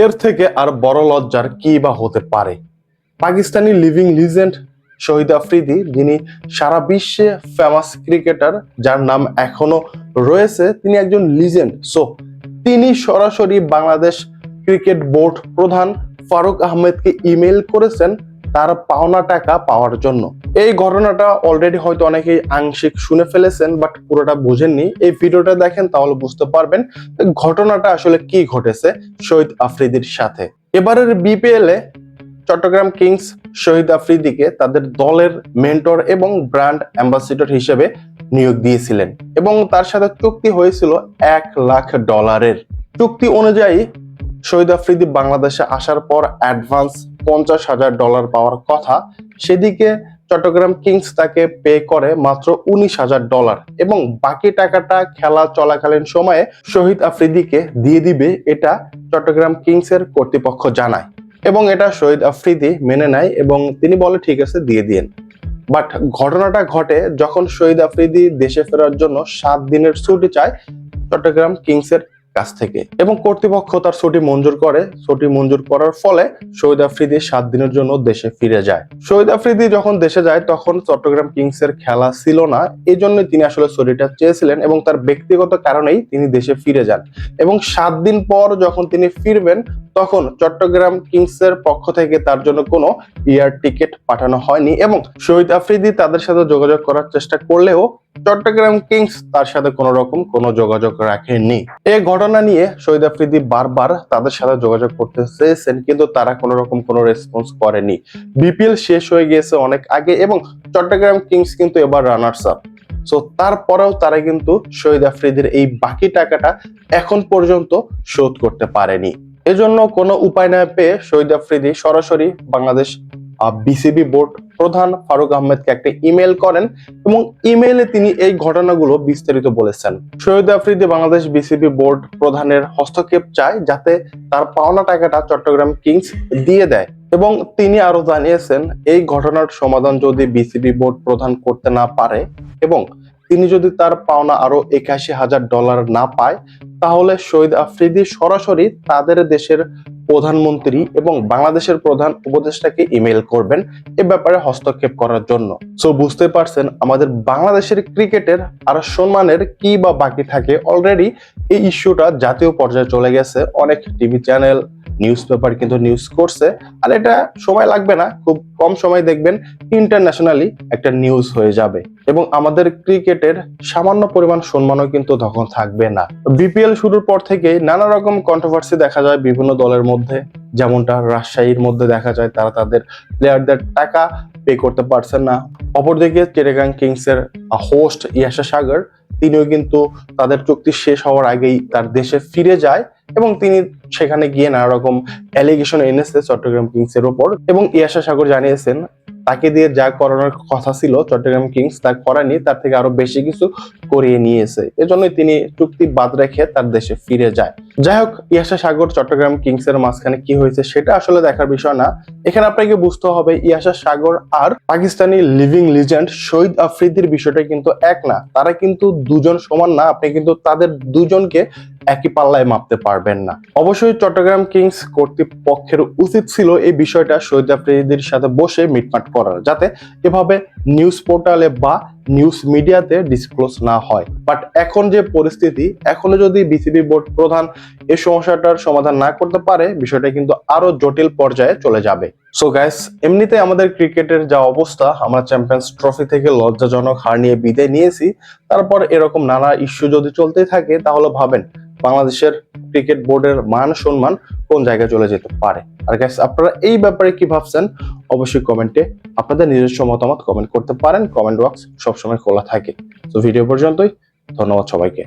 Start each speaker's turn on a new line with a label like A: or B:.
A: এর থেকে আর বড় লজ্জার কি বা হতে পারে। পাকিস্তানি লিভিং লিজেন্ড শহীদ আফ্রিদি, যিনি সারা বিশ্বে ফেমাস ক্রিকেটার, যার নাম এখনো রয়েছে, তিনি একজন লিজেন্ড। সো তিনি সরাসরি বাংলাদেশ ক্রিকেট বোর্ড প্রধান ফারুক আহমেদকে ইমেল করেছেন তার পাওনা টাকা পাওয়ার জন্য। এই ঘটনাটা অলরেডি হয়তো অনেকেই আংশিক শুনে ফেলেছেন, বাট পুরোটা বুঝেননি। এই ভিডিওটা দেখেন তাহলে বুঝতে পারবেন ঘটনাটা আসলে কি ঘটেছে শহীদ আফ্রিদির সাথে। এবারের বিপিএল এ চট্টগ্রাম কিংস শহীদ আফ্রিদিকে তাদের দলের মেন্টর এবং ব্র্যান্ড অ্যাম্বাসিডর হিসেবে নিয়োগ দিয়েছিলেন এবং তার সাথে চুক্তি হয়েছিল $1,00,000। চুক্তি অনুযায়ী শহীদ আফ্রিদি বাংলাদেশে আসার পর অ্যাডভান্স $50,000 পাওয়ার কথা, সেদিকে চট্টগ্রাম কিংস তাকে পে করে মাত্র $19,000 এবং বাকি টাকাটা খেলা চলাকালীন সময়ে শহীদ আফ্রিদিকে দিয়ে দিবে, এটা চট্টগ্রাম কিংসের কর্তৃপক্ষ জানায় এবং এটা শহীদ আফ্রিদি মেনে নেয় এবং তিনি বলে ঠিক আছে দিয়ে দিন। বাট ঘটনাটা ঘটে যখন শহীদ আফ্রিদি দেশে ফেরার জন্য 7 দিনের ছুটি চায় চট্টগ্রাম কিংসের কাছ থেকে এবং কর্তৃপক্ষ তার ছুটি মঞ্জুর করে। ছুটি মঞ্জুর করার ফলে শহীদ আফ্রিদি 7 দিনের জন্য দেশে ফিরে যায়। শহীদ আফ্রিদি যখন দেশে যায় তখন চট্টগ্রাম কিংসের খেলা ছিল না, এই জন্য তিনি আসলে ছুটিটা চেয়েছিলেন এবং তার ব্যক্তিগত কারণেই তিনি দেশে ফিরে যান এবং 7 দিন পর যখন তিনি ফিরবেন তখন চট্টগ্রাম কিংসের পক্ষ থেকে তার জন্য কোনো এয়ার টিকিট পাঠানো হয়নি এবং শহীদ আফ্রিদি তাদের সাথে যোগাযোগ করার চেষ্টা করলেও চট্টগ্রাম কিংস তার সাথে কোনো রকম কোনো যোগাযোগ রাখেনি। এই ঘটনা নিয়ে শহীদ আফ্রিদি বারবার তাদের সাথে যোগাযোগ করতে চেয়েছেন, কিন্তু তারা কোনো রকম কোনো রেসপন্স করেনি। বিপিএল শেষ হয়ে গিয়েছে অনেক আগে এবং চট্টগ্রাম কিংস কিন্তু এবার রানার্স আপ। সো তারপরেও তারা কিন্তু শহীদ আফ্রিদির এই বাকি টাকাটা এখন পর্যন্ত শোধ করতে পারেনি। এজন্য কোনো উপায় না পেয়ে শহীদ আফ্রিদি সরাসরি বাংলাদেশ বিসিবি বোর্ড প্রধান ফারুক আহমেদকে একটা ইমেল করেন এবং ইমেইলে তিনি এই ঘটনাগুলো বিস্তারিত বলেছেন। শহীদ আফ্রিদি বাংলাদেশ বিসিবি বোর্ড প্রধানের হস্তক্ষেপ চায় যাতে তার পাওনা টাকাটা চট্টগ্রাম কিংস দিয়ে দেয় এবং তিনি আরো জানিয়েছেন এই ঘটনার সমাধান যদি বিসিবি বোর্ড প্রধান করতে না পারে এবং তিনি যদি তার পাওনা আরো $81,000 না পায়, তাহলে শহীদ আফ্রিদি সরাসরি তাদের দেশের প্রধানমন্ত্রী এবং বাংলাদেশের প্রধান উপদেষ্টাকে ইমেল করবেন এ ব্যাপারে হস্তক্ষেপ করার জন্য। সো বুঝতে পারছেন আমাদের বাংলাদেশের ক্রিকেটের আর সম্মানের কি বা বাকি থাকে। অলরেডি এই ইস্যুটা জাতীয় পর্যায়ে চলে গেছে, অনেক টিভি চ্যানেল নিউজ পেপার কিন্তু নিউজ করছে, আর এটা সময় লাগবে না, খুব কম সময় দেখবেন ইন্টারন্যাশনালি একটা নিউজ হয়ে যাবে এবং আমাদের ক্রিকেটের সামান্য পরিমাণ সম্মানও কিন্তু তখন থাকবে না। বিপিএল শুরুর পর থেকে নানা রকম কন্ট্রোভার্সি দেখা যায় বিভিন্ন দলের মধ্যে, যেমনটা রাজশাহীর মধ্যে দেখা যায় তারা তাদের প্লেয়ারদের টাকা পে করতে পারছেন না। অপরদিকে চিটাগাং কিংসের হোস্ট ইয়াশা সাগর, তিনিও কিন্তু তাদের চুক্তি শেষ হওয়ার আগেই তার দেশে ফিরে যায় এবং তিনি সেখানে গিয়ে নানা রকম অ্যালিগেশন এনেছে চট্টগ্রাম কিংসের উপর এবং ইয়াশা সাগর জানিয়েছেন তাকে দিয়ে যা করানোর কথা ছিল চট্টগ্রাম কিংস তা করেনি, তার থেকে আরো বেশি কিছু করিয়ে নিয়েছে। এজন্যই তিনি চুক্তি বাদ রেখে তার দেশে ফিরে যায়। যাই হোক, ইয়াশা সাগর চট্টগ্রাম কিংস এর মাঝখানে কি হয়েছে সেটা আসলে দেখার বিষয় না। এখানে আপনাকে বুঝতে হবে ইয়াশা সাগর আর পাকিস্তানি লিভিং লিজেন্ড শহীদ আফ্রিদির বিষয়টা কিন্তু এক না, তারা কিন্তু দুজন সমান না। আপনি কিন্তু তাদের দুজনকে একই পাল্লায় মাপতে পারবেন না। অবশ্যই চট্টগ্রাম কিংস কর্তৃপক্ষের উচিত ছিল এই বিষয়টা শহীদ আফ্রিদির সাথে বসে মিটমাট করার, যাতে এভাবে নিউজ পোর্টালে বা নিউজ মিডিয়াতে ডিসক্লোজ না হয়। বাট এখন যে পরিস্থিতি, এখনো যদি বিসিবি বোর্ড প্রধান এই সমস্যাটার সমাধান না করতে পারে, বিষয়টা কিন্তু আরো জটিল পর্যায়ে চলে যাবে। সো গাইস, এমনিতে আমাদের ক্রিকেটের যা অবস্থা, আমরা চ্যাম্পিয়ন্স ট্রফি থেকে লজ্জাজনক হার নিয়ে বিদায় নিয়েছি, তারপর এরকম নানা ইস্যু যদি চলতেই থাকে তাহলে ভাবেন বাংলাদেশের ক্রিকেট বোর্ডের মান সম্মান কোন জায়গায় চলে যেতে পারে। আর গাইস, আপনারা এই ব্যাপারে কি ভাবছেন অবশ্যই কমেন্টে আপনাদের নিজস্ব মতামত কমেন্ট করতে পারেন। কমেন্ট বক্স সবসময় খোলা থাকে। তো ভিডিও পর্যন্তই, ধন্যবাদ সবাইকে।